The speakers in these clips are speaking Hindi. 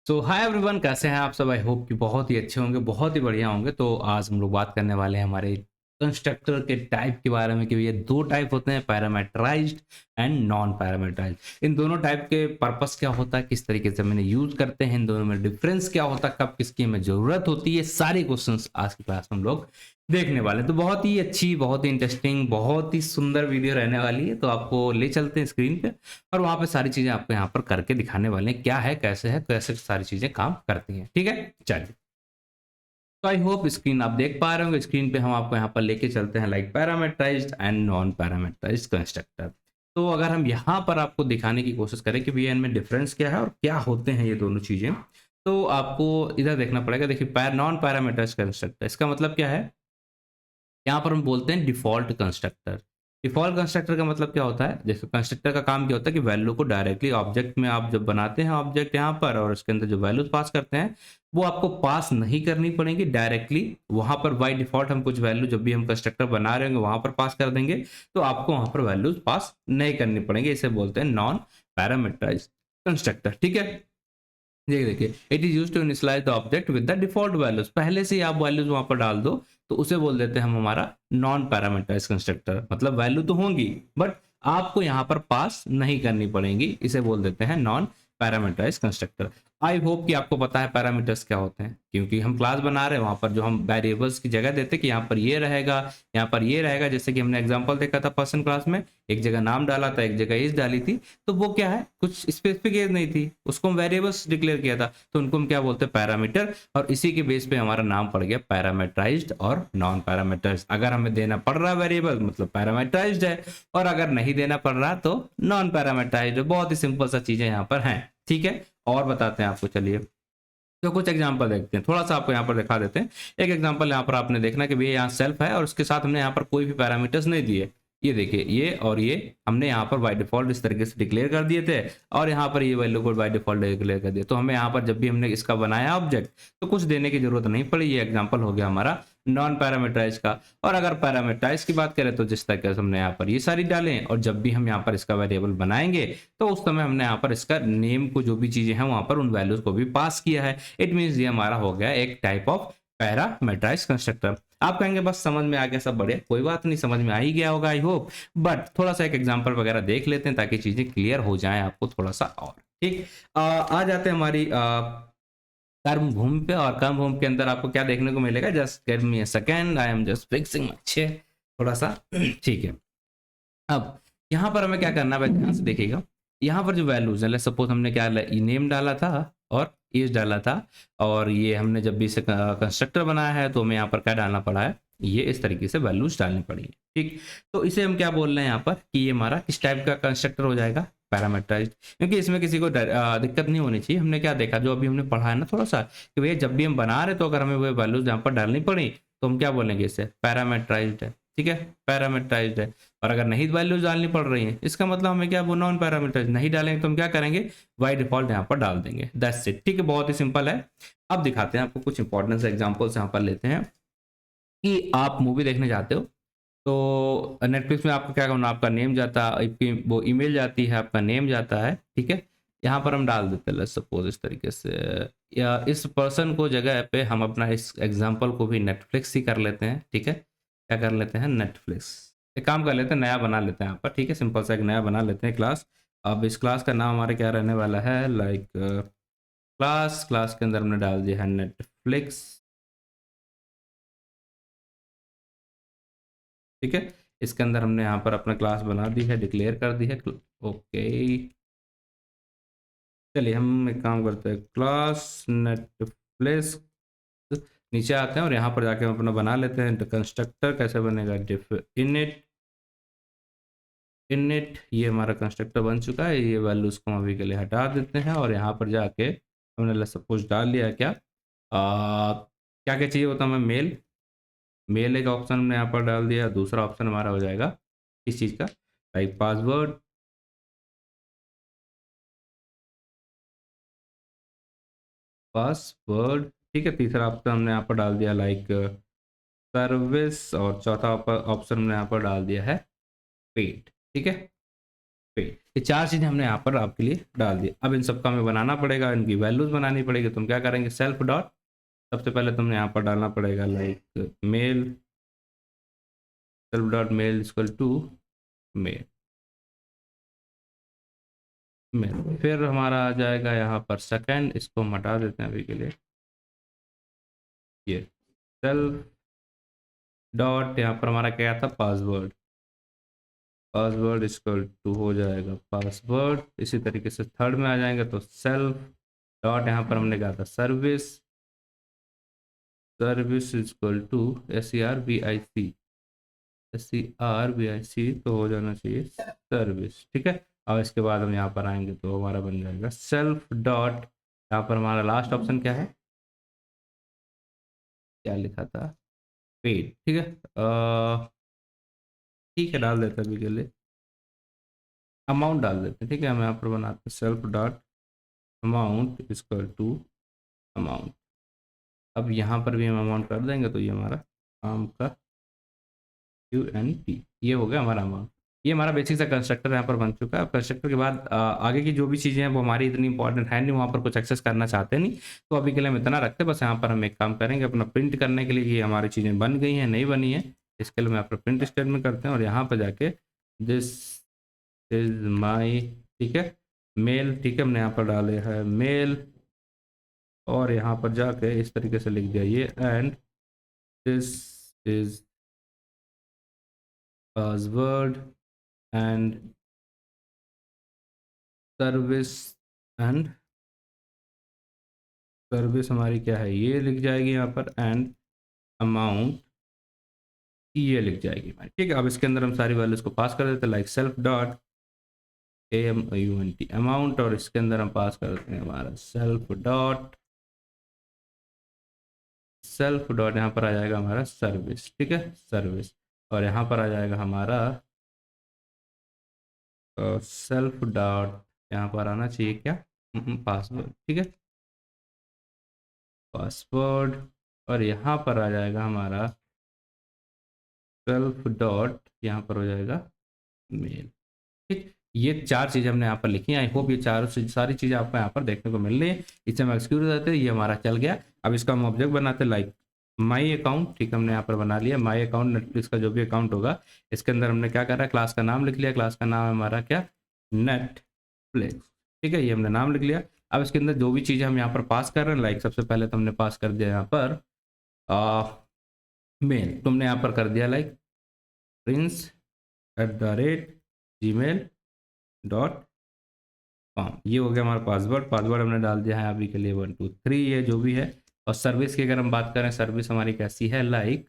सो हाय एवरीवन, कैसे हैं आप सब। आई होप कि बहुत ही अच्छे होंगे, बहुत ही बढ़िया होंगे। तो आज हम लोग बात करने वाले हैं हमारे कंस्ट्रक्टर के टाइप के बारे में कि ये दो टाइप होते हैं, पैरामीटराइज्ड एंड नॉन पैरामीटराइज्ड। इन दोनों टाइप के पर्पस क्या होता है, किस तरीके से हम इन्हें यूज करते हैं, इन दोनों में डिफरेंस क्या होता है, कब किसकी हमें जरूरत होती है, सारे क्वेश्चंस आज की क्लास में हम लोग देखने वाले हैं। तो बहुत ही अच्छी, बहुत ही इंटरेस्टिंग, बहुत ही सुंदर वीडियो रहने वाली है। तो आपको ले चलते हैं स्क्रीन पे और वहाँ पे सारी चीज़ें आपको यहाँ पर करके दिखाने वाले हैं, क्या है, कैसे सारी चीज़ें काम करती हैं। ठीक है, चलिए। तो आई होप स्क्रीन आप देख पा रहे होंगे। स्क्रीन पे हम आपको यहाँ पर लेके चलते हैं like parameterised and non parameterised constructor. तो अगर हम यहाँ पर आपको दिखाने की कोशिश करें कि भैया इनमें डिफरेंस क्या है और क्या होते हैं ये दोनों चीज़ें, तो आपको इधर देखना पड़ेगा। देखिए, नॉन पैरामीटराइज्ड कंस्ट्रक्टर, इसका मतलब क्या है। यहाँ पर हम बोलते हैं डिफॉल्ट कंस्ट्रक्टर। डिफॉल्ट कंस्ट्रक्टर का मतलब क्या होता है, जैसे कंस्ट्रक्टर का काम क्या होता है कि वैल्यू को डायरेक्टली ऑब्जेक्ट में आप जब बनाते हैं ऑब्जेक्ट यहाँ पर और उसके अंदर जो वैल्यूज पास करते हैं वो आपको पास नहीं करनी पड़ेगी डायरेक्टली। वहां पर बाय डिफॉल्ट हम कुछ वैल्यू जब भी हम कंस्ट्रक्टर बना रहे होंगे वहां पर पास कर देंगे, तो आपको वहां पर वैल्यूज पास नहीं करनी पड़ेंगे। इसे बोलते हैं नॉन पैरामीटराइज्ड कंस्ट्रक्टर। ठीक है, ये देखिए, it is used to initialise the object with the default values. पहले से ही आप वैल्यूज वहां पर डाल दो तो उसे बोल देते हैं हम हमारा नॉन पैरामीटराइज्ड कंस्ट्रक्टर। मतलब वैल्यू तो होंगी बट आपको यहाँ पर पास नहीं करनी पड़ेंगी, इसे बोल देते हैं non parameterised constructor. I hope कि आपको पता है पैरामीटर्स क्या होते हैं, क्योंकि हम क्लास बना रहे हैं वहां पर जो हम वेरिएबल्स की जगह देते हैं कि यहाँ पर ये रहेगा, यहाँ पर ये रहेगा। जैसे कि हमने एग्जांपल देखा था पर्सन क्लास में, एक जगह नाम डाला था, एक जगह एज डाली थी। तो वो क्या है, कुछ स्पेसिफिक एज नहीं थी, उसको हम वेरिएबल्स डिक्लेयर किया था, तो उनको हम क्या बोलते हैं, पैरामीटर। और इसी के बेस पे हमारा नाम पड़ गया पैरामीटराइज्ड और नॉन पैरामीटराइज्ड। अगर हमें देना पड़ रहा है वेरिएबल मतलब पैरामीटराइज्ड है, और अगर नहीं देना पड़ रहा तो नॉन पैरामीटराइज्ड है। बहुत ही सिंपल सा चीजें यहाँ पर हैं। ठीक है, और बताते हैं आपको, चलिए। तो कुछ एग्जांपल देखते हैं, थोड़ा सा आपको यहाँ पर दिखा देते हैं। एक एग्जांपल यहाँ पर आपने देखना कि भैया यहाँ सेल्फ है और उसके साथ हमने यहाँ पर कोई भी पैरामीटर्स नहीं दिए। ये देखिए, ये और ये हमने यहाँ पर बाय डिफॉल्ट इस तरीके से डिक्लेयर कर दिए थे, और यहाँ पर ये वैल्यू को बाय डिफॉल्ट डिक्लेयर कर दिया। तो हमें यहाँ पर जब भी हमने इसका बनाया ऑब्जेक्ट तो कुछ देने की जरूरत नहीं पड़ी। ये एग्जाम्पल हो गया हमारा नॉन पैरामीटराइज का। और अगर पैरामीटराइज की बात करें तो जिस तरीके से हमने यहाँ पर ये सारी डालें, और जब भी हम यहाँ पर इसका वेरिएबल बनाएंगे तो उस समय हमने यहाँ पर इसका नेम को जो भी चीजें हैं वहां पर उन वैल्यूज को भी पास किया है। इट मीन्स ये हमारा हो गया एक टाइप ऑफ पैरामीटराइज कंस्ट्रक्टर। आप कहेंगे बस समझ में आ गया, सब बढ़िया, कोई बात नहीं, समझ में आ ही गया होगा आई होप। बट थोड़ा सा एक एग्जांपल वगैरह देख लेते हैं ताकि चीजें क्लियर हो जाएं आपको थोड़ा सा और। ठीक, आ जाते हैं हमारी कर्म भूमि पे। और कर्म भूमि के अंदर आपको क्या देखने को मिलेगा, just give me a second, I am just fixing my chair थोड़ा सा। ठीक है, अब यहाँ पर हमें क्या करना है, ध्यान से देखिएगा। यहाँ पर जो वैल्यूज है, सपोज हमने क्या नेम डाला था और एज डाला था, और ये हमने जब भी इसे कंस्ट्रक्टर बनाया है तो हमें यहाँ पर क्या डालना पड़ा है, ये इस तरीके से वैल्यूज डालनी पड़ी है। ठीक, तो इसे हम क्या बोल रहे हैं यहाँ पर कि ये हमारा किस टाइप का कंस्ट्रक्टर हो जाएगा, पैरामीटराइज्ड। क्योंकि इसमें किसी को दिक्कत नहीं होनी चाहिए। हमने क्या देखा, जो अभी हमने पढ़ा है ना थोड़ा सा, कि भैया जब भी हम बना रहे तो अगर हमें वो वैल्यूज यहाँ पर डालनी पड़ी तो हम क्या बोलेंगे, इसे पैरामीटराइज्ड है। ठीक है, पैरामीटराइज्ड है। और अगर नहीं वैल्यूज डालनी पड़ रही है इसका मतलब हमें क्या, वो नॉन पैरामीटराइज्ड नहीं डालेंगे तो हम क्या करेंगे, बाय डिफॉल्ट यहाँ पर डाल देंगे। That's it. ठीक है, बहुत ही सिंपल है। अब दिखाते हैं आपको कुछ इंपॉर्टेंट एग्जांपल्स यहाँ पर लेते हैं। कि आप मूवी देखने जाते हो तो नेटफ्लिक्स में आपका क्या करना, आपका नेम जाता है, वो ईमेल जाती है, आपका नेम जाता है। ठीक है, यहाँ पर हम डाल देते हैं सपोज इस तरीके से, या इस पर्सन को जगह पे हम अपना इस एग्जांपल को भी नेटफ्लिक्स ही कर लेते हैं। ठीक है, क्या कर लेते हैं, नेटफ्लिक्स। एक काम कर लेते हैं, नया बना लेते हैं यहाँ पर। ठीक है, सिंपल सा एक नया बना लेते हैं क्लास। अब इस क्लास का नाम हमारे क्या रहने वाला है, लाइक क्लास। क्लास के अंदर हमने डाल दिया है नेटफ्लिक्स। ठीक है, इसके अंदर हमने यहाँ पर अपना क्लास बना दी है, डिक्लेयर कर दी है। ओके, चलिए हम एक काम करते हैं, क्लास नेटफ्लिक्स। नीचे आते हैं और यहाँ पर जाके हम अपना बना लेते हैं कंस्ट्रक्टर। कैसे बनेगा, डिफ इनिट। इनिट, ये हमारा कंस्ट्रक्टर बन चुका है। ये वैल्यूज को हम अभी के लिए हटा देते हैं और यहाँ पर जाके हमने सपोज डाल लिया क्या, क्या क्या चाहिए होता है हमें, मेल। मेल एक ऑप्शन हमने यहाँ पर डाल दिया। दूसरा ऑप्शन हमारा हो जाएगा इस चीज़ का, लाइक पासवर्ड। पासवर्ड, ठीक है। तीसरा ऑप्शन हमने यहाँ पर डाल दिया लाइक सर्विस, और चौथा ऑप्शन हमने यहाँ पर डाल दिया है पेड। ठीक है, पेड। ये 4 चीज़ें हमने यहाँ पर आपके लिए डाल दी। अब इन सबका हमें बनाना पड़ेगा, इनकी वैल्यूज़ बनानी पड़ेगी। तो हम क्या करेंगे, सेल्फ डॉट, सबसे पहले तुमने यहाँ पर डालना पड़ेगा like mail, self dot mail equal to mail, mail. फिर हमारा आ जाएगा यहाँ पर सेकंड, इसको हम हटा देते हैं अभी के लिए, ये सेल्फ डॉट, यहाँ पर हमारा क्या था, पासवर्ड, पासवर्ड इक्वल टू हो जाएगा पासवर्ड। इसी तरीके से थर्ड में आ जाएंगे तो सेल्फ डॉट, यहाँ पर हमने कहा था service, service equal to SERVIC, SERVIC तो हो जाना चाहिए सर्विस, ठीक है। और इसके बाद हम यहाँ पर आएंगे तो हमारा बन जाएगा सेल्फ डॉट, यहाँ पर हमारा लास्ट ऑप्शन क्या है, क्या लिखा था, पेड, ठीक है। ठीक है, डाल देते हैं अभी के लिए, अमाउंट डाल देते हैं, ठीक है। हम यहाँ पर बनाते हैं self dot amount equal to amount. अब यहाँ पर भी हम अमाउंट कर देंगे तो ये हमारा आम का UNT, ये हो गया हमारा अमाउंट। ये हमारा बेसिक सा कंस्ट्रक्टर यहाँ पर बन चुका है। अब कंस्ट्रक्टर के बाद आगे की जो भी चीज़ें हैं वो हमारी इतनी इंपॉर्टेंट है नहीं, वहाँ पर कुछ एक्सेस करना चाहते नहीं, तो अभी के लिए हम इतना रखते हैं। बस यहाँ पर हम एक काम करेंगे, अपना प्रिंट करने के लिए ये हमारी चीज़ें बन गई हैं नहीं बनी है, इसके लिए मैं यहाँ पर प्रिंट स्टेटमेंट करते हैं और यहाँ पर जाके दिस इज माई, ठीक है, मेल, ठीक है, हमने यहाँ पर डाले है मेल और यहाँ पर जाके इस तरीके से लिख दिया ये, and this is password and service, and service हमारी क्या है, ये लिख जाएगी यहाँ पर, एंड अमाउंट ये लिख जाएगी हमारी, ठीक है। अब इसके अंदर हम सारी वैल्यूज को पास कर देते हैं like self dot AMOUNT amount, और इसके अंदर हम पास कर देते हैं हमारा सेल्फ डॉट यहाँ पर आ जाएगा हमारा सर्विस, ठीक है, सर्विस। और यहाँ पर आ जाएगा हमारा सेल्फ डॉट, यहाँ पर आना चाहिए क्या, पासवर्ड, ठीक है, पासवर्ड। और यहाँ पर आ जाएगा हमारा सेल्फ डॉट, यहाँ पर हो जाएगा मेल, ठीक। ये 4 चीज़ें हमने यहाँ पर लिखी हैं। आई होप ये चारों सारी चीज़ें आपको यहाँ पर देखने को मिल रही है। इससे हम एक्सक्यूट हो जाते हैं, ये हमारा चल गया। अब इसका हम ऑब्जेक्ट बनाते हैं लाइक माई अकाउंट, ठीक है, हमने यहाँ पर बना लिया माई अकाउंट, नेटफ्लिक्स का जो भी अकाउंट होगा इसके अंदर हमने क्या करा, क्लास का नाम लिख लिया, क्लास का नाम है हमारा क्या, नेटफ्लिक्स, ठीक है, ये हमने नाम लिख लिया। अब इसके अंदर जो भी चीज़ें हम यहाँ पर पास कर रहे हैं, लाइक सबसे पहले तो हमने पास कर दिया यहाँ पर मेल, तुमने यहाँ पर कर दिया लाइक prince@gmail.com, ये हो गया हमारा पासवर्ड। पासवर्ड हमने डाल दिया है अभी के लिए 1 2 3 ये जो भी है। और सर्विस की अगर हम बात करें, सर्विस हमारी कैसी है, लाइक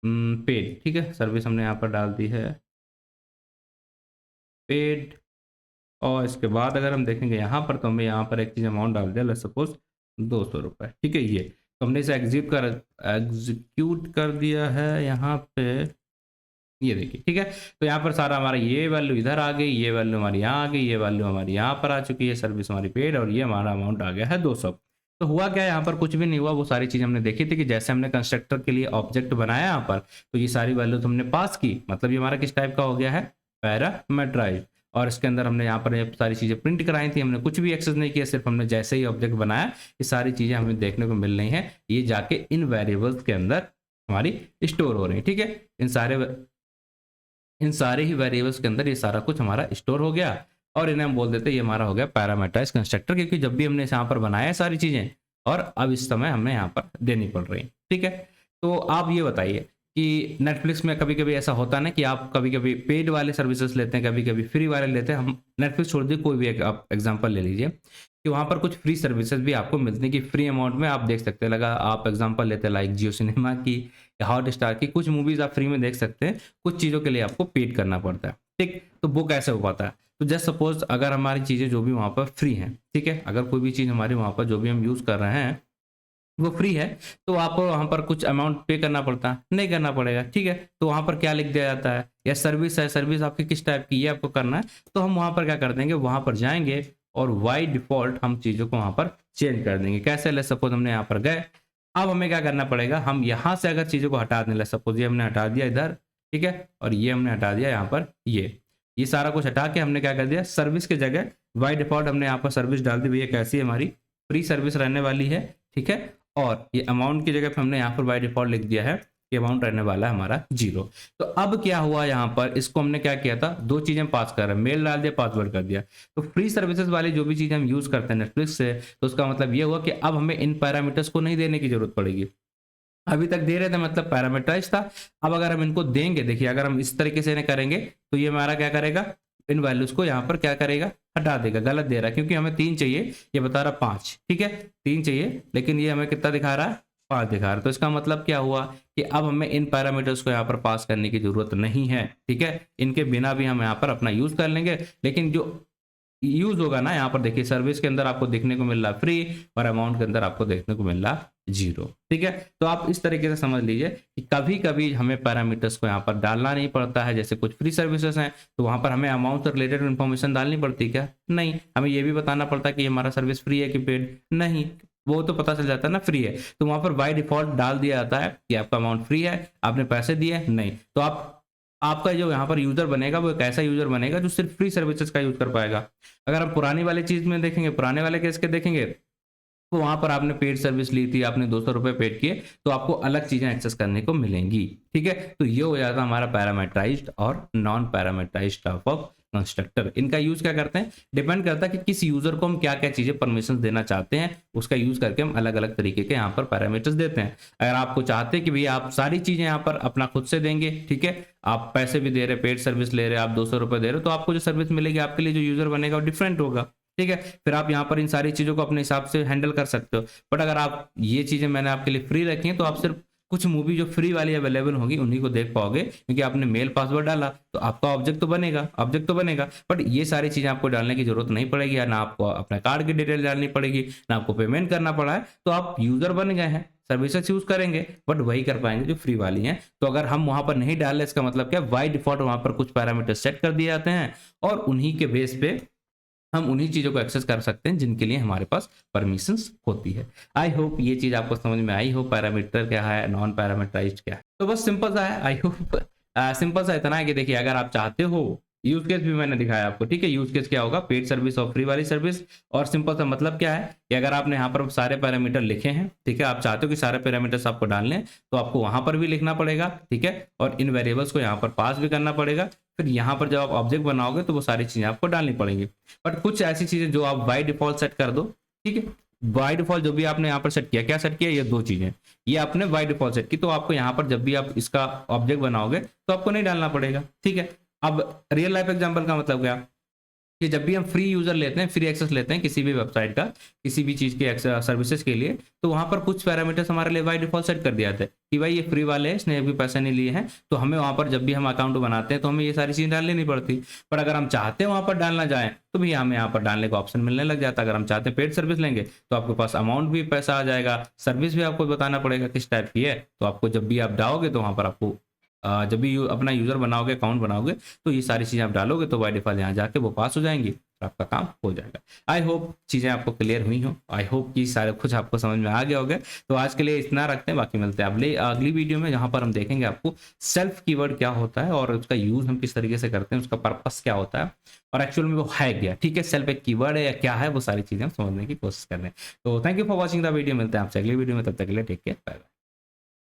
पेड, ठीक है, सर्विस हमने यहाँ पर डाल दी है पेड। और इसके बाद अगर हम देखेंगे यहाँ पर, तो हमें यहाँ पर एक चीज़ अमाउंट डाल दिया, लेट्स सपोज 200 रुपये, ठीक है। ये तो हमने इसे एग्जीक्यूट कर दिया है यहाँ पे, ये देखिए, ठीक है। तो यहाँ पर सारा हमारा ये वैल्यू इधर आ गई, ये वैल्यू हमारी यहाँ आ गई, ये वैल्यू हमारी यहाँ पर आ चुकी है, सर्विस हमारी पेड, और ये हमारा अमाउंट आ गया है 200। तो हुआ क्या, यहाँ पर कुछ भी नहीं हुआ, वो सारी चीज़ हमने देखी थी कि जैसे हमने कंस्ट्रक्टर के लिए ऑब्जेक्ट बनाया यहाँ पर, तो ये सारी वैल्यूज हमने पास की, मतलब ये हमारा किस टाइप का हो गया है, पैरामीटराइज्ड। और इसके अंदर हमने यहाँ पर ये सारी चीज़ें प्रिंट कराई थी, हमने कुछ भी एक्सेस नहीं किया, सिर्फ हमने जैसे ही ऑब्जेक्ट बनाया ये सारी चीज़ें हमें देखने को मिल रही हैं, ये जाके इन वेरिएबल्स के अंदर हमारी स्टोर हो रही है, ठीक है। इन सारे ही वेरिएबल्स के अंदर ये सारा कुछ हमारा स्टोर हो गया, और इन्हें हम बोल देते हैं ये हमारा हो गया पैरामीटराइज्ड कंस्ट्रक्टर, क्योंकि जब भी हमने यहाँ पर बनाया सारी चीज़ें और अब इस समय हमें यहाँ पर देनी पड़ रही, ठीक है। तो आप ये बताइए कि नेटफ्लिक्स में कभी कभी ऐसा होता है ना कि आप कभी कभी पेड वाले सर्विसेज लेते हैं, कभी कभी फ्री वाले लेते हैं। हम नेटफ्लिक्स छोड़ दिए, कोई भी एक आप एग्जांपल ले लीजिए कि वहाँ पर कुछ फ्री सर्विसेज भी आपको मिलती हैं कि फ्री अमाउंट में आप देख सकते हैं। लगा आप एग्जांपल लेते हैं लाइक जियो सिनेमा की या हॉट स्टार की, कुछ मूवीज आप फ्री में देख सकते हैं, कुछ चीज़ों के लिए आपको पेड करना पड़ता है, ठीक। तो वो कैसे हो पाता है, तो जस्ट सपोज अगर हमारी चीज़ें जो भी वहाँ पर फ्री हैं, ठीक है, अगर कोई भी चीज़ हमारी वहाँ पर जो भी हम यूज़ कर रहे हैं वो फ्री है, तो आपको वहाँ पर कुछ अमाउंट पे करना पड़ता है, नहीं करना पड़ेगा, ठीक है। तो वहाँ पर क्या लिख दिया जाता है, या सर्विस है, सर्विस आपकी किस टाइप की ये आपको करना है, तो हम वहाँ पर क्या कर देंगे, वहाँ पर जाएंगे और बाई डिफॉल्ट हम चीज़ों को वहाँ पर चेंज कर देंगे। कैसे, ले सपोज हमने यहाँ पर गए, अब हमें क्या करना पड़ेगा, हम यहाँ से अगर चीज़ों को हटा दें, ले सपोज ये हमने हटा दिया इधर, ठीक है, और ये हमने हटा दिया यहाँ पर ये, ये सारा कुछ हटा के हमने क्या कर दिया, सर्विस की जगह बाय डिफॉल्ट हमने यहाँ पर सर्विस डाल दी, भैया कैसी है हमारी फ्री सर्विस रहने वाली है, ठीक है। और ये अमाउंट की जगह पे हमने यहाँ पर बाय डिफॉल्ट लिख दिया है कि अमाउंट रहने वाला है हमारा 0। तो अब क्या हुआ यहाँ पर, इसको हमने क्या किया था, दो चीजें पास कर रहे हैं, मेल डाल दिया, पासवर्ड कर दिया। तो फ्री सर्विसेज वाली जो भी चीज हम यूज करते हैं नेटफ्लिक्स से, तो उसका मतलब ये हुआ कि अब हमें इन पैरामीटर्स को नहीं देने की जरूरत पड़ेगी। अभी तक दे रहे थे मतलब पैरामीटराइज था, अब अगर हम इनको देंगे, देखिए अगर हम इस तरीके से इन्हें करेंगे तो ये हमारा क्या करेगा, इन वैल्यूज को यहाँ पर क्या करेगा, हटा देगा, गलत दे रहा है क्योंकि हमें 3 चाहिए, ये बता रहा 5, ठीक है 3 चाहिए, लेकिन ये हमें कितना दिखा रहा है, 5 दिखा रहा है। तो इसका मतलब क्या हुआ कि अब हमें इन पैरामीटर्स को यहाँ पर पास करने की जरूरत नहीं है, ठीक है। इनके बिना भी हम यहाँ पर अपना यूज कर लेंगे, लेकिन जो यूज होगा ना, यहाँ पर देखिए सर्विस के अंदर आपको देखने को मिल रहा फ्री और अमाउंट के अंदर आपको देखने को मिल रहा 0, ठीक है। तो आप इस तरीके से समझ लीजिए कि कभी कभी हमें पैरामीटर्स को यहाँ पर डालना नहीं पड़ता है, जैसे कुछ फ्री सर्विसेज हैं तो वहां पर हमें अमाउंट से रिलेटेड इन्फॉर्मेशन डालनी पड़ती है क्या, नहीं, हमें ये भी बताना पड़ता है कि हमारा सर्विस फ्री है कि पेड, नहीं, वो तो पता चल जाता है ना फ्री है, तो वहां पर बाय डिफॉल्ट डाल दिया जाता है कि आपका अमाउंट फ्री है, आपने पैसे दिए नहीं। तो आपका जो यहाँ पर यूजर बनेगा वो एक ऐसा यूजर बनेगा जो सिर्फ फ्री सर्विसेज का यूज कर पाएगा। अगर हम पुरानी वाली चीज में देखेंगे, पुराने वाले केस के देखेंगे, तो वहां पर आपने पेड सर्विस ली थी, आपने 200 रुपए पेड किए, तो आपको अलग चीजें एक्सेस करने को मिलेंगी, ठीक है। तो ये हो जाता है हमारा पैरामीटराइज्ड और non parameterised type of constructor. इनका यूज क्या करते हैं, डिपेंड करता है कि किस यूजर को हम क्या क्या चीजें परमिशन देना चाहते हैं, उसका यूज करके हम अलग अलग तरीके के यहाँ पर पैरामीटर्स देते हैं। अगर आपको चाहते हैं कि भैया आप सारी चीजें यहाँ पर अपना खुद से देंगे, ठीक है, आप पैसे भी दे रहे, पेड सर्विस ले रहे, आप 200 रुपए दे रहे हो, तो आपको जो सर्विस मिलेगी, आपके लिए जो यूजर बनेगा वो डिफरेंट होगा, ठीक है। फिर आप यहाँ पर इन सारी चीजों को अपने हिसाब से हैंडल कर सकते हो। बट अगर आप ये चीजें मैंने आपके लिए फ्री रखी हैं, तो आप सिर्फ कुछ मूवी जो फ्री वाली अवेलेबल होगी उन्हीं को देख पाओगे, क्योंकि आपने मेल पासवर्ड डाला तो आपका ऑब्जेक्ट तो बनेगा, ऑब्जेक्ट तो बनेगा, बट ये सारी चीजें आपको डालने की जरूरत नहीं पड़ेगी, या ना आपको अपने कार्ड की डिटेल डालनी पड़ेगी, ना आपको पेमेंट करना पड़ा है। तो आप यूजर बन गए हैं, सर्विसेज यूज करेंगे, बट वही कर पाएंगे जो फ्री वाली हैं। तो अगर हम वहां पर नहीं डाले, इसका मतलब क्या, बाय डिफॉल्ट वहां पर कुछ पैरामीटर सेट कर दिए जाते हैं और उन्हीं के बेस पे हम उन्हीं चीजों को एक्सेस कर सकते हैं जिनके लिए हमारे पास परमिशंस होती है। आई होप ये चीज आपको समझ में आई हो, पैरामीटर क्या है, नॉन पैरामीटराइज्ड क्या है। तो बस सिंपल सा है, आई होप सिंपल सा इतना है कि देखिए अगर आप चाहते हो, यूज केस भी मैंने दिखाया आपको, ठीक है। यूज केस क्या होगा, पेड सर्विस और फ्री वाली सर्विस। और सिंपल सा मतलब क्या है कि अगर आपने यहाँ पर सारे पैरामीटर लिखे हैं, ठीक है, आप चाहते हो कि सारे पैरामीटर्स आपको डालने, तो आपको वहां पर भी लिखना पड़ेगा, ठीक है, और इन वेरिएबल्स को यहाँ पर पास भी करना पड़ेगा। फिर यहाँ पर जब आप ऑब्जेक्ट बनाओगे तो वो सारी चीजें आपको डालनी पड़ेंगी। बट कुछ ऐसी चीजें जो आप बाय डिफॉल्ट सेट कर दो, ठीक है, बाय डिफॉल्ट जो भी आपने यहाँ पर सेट किया, क्या सेट किया, ये दो चीजें, ये आपने बाय डिफॉल्ट सेट की, तो आपको यहाँ पर जब भी आप इसका ऑब्जेक्ट बनाओगे तो आपको नहीं डालना पड़ेगा, ठीक है। अब रियल लाइफ एग्जांपल का मतलब क्या, कि जब भी हम फ्री यूजर लेते हैं, फ्री एक्सेस लेते हैं किसी भी वेबसाइट का, किसी भी चीज के सर्विसेज के लिए, तो वहां पर कुछ पैरामीटर्स हमारे लिए बाय डिफॉल्ट सेट कर दिया जाता है कि भाई ये फ्री वाले हैं, इसने अभी पैसे नहीं लिए हैं, तो हमें वहां पर जब भी हम अकाउंट बनाते हैं तो हमें ये सारी चीजें डालनी नहीं पड़ती। पर अगर हम चाहते हैं वहां पर डालना चाहें तो भी हमें यहाँ पर डालने का ऑप्शन मिलने लग जाता है। अगर हम चाहते हैं पेड सर्विस लेंगे तो आपके पास अमाउंट भी पैसा आ जाएगा, सर्विस भी आपको बताना पड़ेगा किस टाइप की है, तो आपको जब भी आप डालोगे तो वहां पर आपको जब भी अपना यूजर बनाओगे, अकाउंट बनाओगे, तो ये सारी चीजें आप डालोगे तो बाय डिफॉल्ट यहाँ जाके वो पास हो जाएंगी और आपका काम हो जाएगा। आई होप चीजें आपको क्लियर हुई हो, आई होप कि सारे कुछ आपको समझ में आ गया होगा। तो आज के लिए इतना रखते हैं, बाकी मिलते हैं अगली वीडियो में, जहां पर हम देखेंगे आपको सेल्फ कीवर्ड क्या होता है और उसका यूज हम किस तरीके से करते हैं, उसका पर्पस क्या होता है और एक्चुअल में वो है क्या, ठीक है, सेल्फ एक कीवर्ड है या क्या है, वो सारी चीजें हम समझने की कोशिश कर रहे हैं। तो thank you for watching the video, मिलते हैं आपसे अगली वीडियो में, तब तक के लिए टेक केयर, बाय बाय।